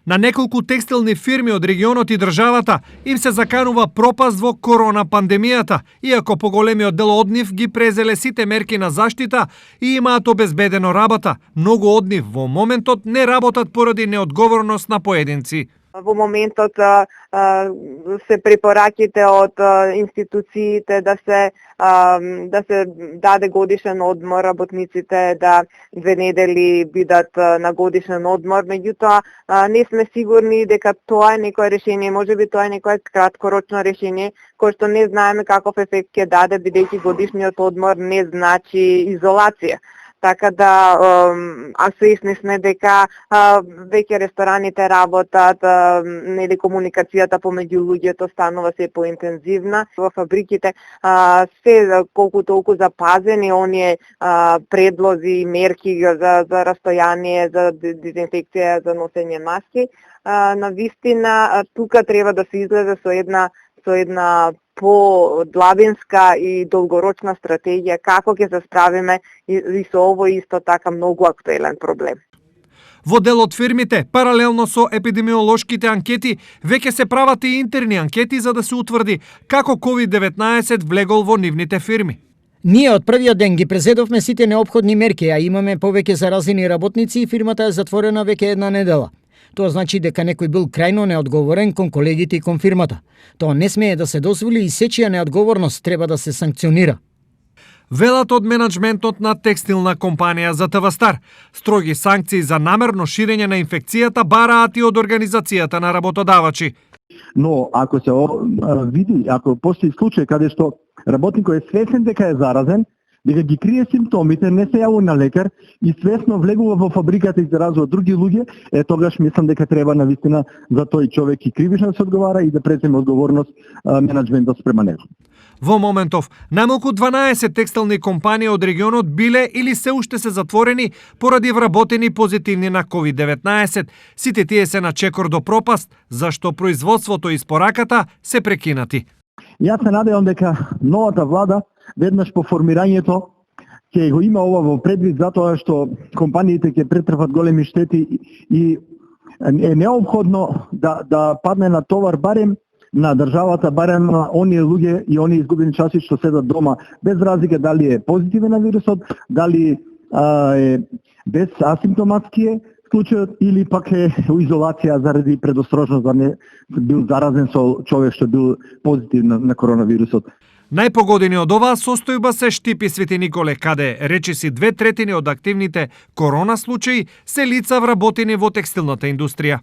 На неколку текстилни фирми од регионот и државата им се заканува пропаст во корона пандемијата, иако поголемиот дел од нив ги презеле сите мерки на заштита и имаат обезбедено работа. Многу од нив во моментот не работат поради неодговорност на поединци. Во моментот се препораките од институциите да се даде годишен одмор, работниците да 2 недели бидат на годишен одмор, меѓутоа не сме сигурни дека тоа е некое решение, можеби тоа е некое краткорочно решение кое што не знаеме каков ефект ќе даде, бидејќи годишниот одмор не значи изолација. Така да, свесни сме дека веќе рестораните работат, нели комуникацијата помеѓу луѓето станува се поинтензивна. Во фабриките се колку толку запазени оние предлози и мерки за растојание, за дезинфекција, за носење маски. Навистина, тука треба да се излезе со една по-длабинска и долгорочна стратегија како ќе се справиме и со овој исто така многу актуелен проблем. Во дел од фирмите, паралелно со епидемиолошките анкети, веќе се прават и интерни анкети за да се утврди како COVID-19 влегол во нивните фирми. Ние од првиот ден ги презедовме сите неопходни мерки, а имаме повеќе заразени работници и фирмата е затворена веќе 1 недела. Тоа значи дека некој бил крајно неодговорен кон колегите и кон фирмата. Тоа не смее да се дозволи и сечија неодговорност треба да се санкционира. Велат од менаџментот на текстилна компанија за ТВ-Стар. Строги санкции за намерно ширење на инфекцијата бараат и од организацијата на работодавачи. Но ако се види, ако постои случај каде што работникот е свесен дека е заразен, дека ги крие симптомите, не се јавува на лекар и свесно влегува во фабриката и заразува други луѓе, тогаш мислам дека треба навистина за тој човек и кривично да се одговара и да преземе одговорност менаџментот спрема него. Во моментов, најмалку 12 текстилни компании од регионот биле или се уште се затворени поради вработени позитивни на COVID-19. Сите тие се на чекор до пропаст, зашто производството и испораката се прекинати. Јас се надевам дека новата влада веднаш по формирањето ќе го има ова во предвид, затоа што компаниите ќе претрпат големи штети и е неопходно да падне на товар барем на државата, барем на оние луѓе и оние изгубени часи што седат дома, без разлика дали е позитивен на вирусот, дали е без асимптоматски случајот или пак е изолација заради предострожност да не бил заразен со човек што бил позитивен на коронавирусот. Најпогодени од оваа состојба се Штипи Свети Николе, каде речиси 2/3 од активните корона случаи се лица вработени во текстилната индустрија.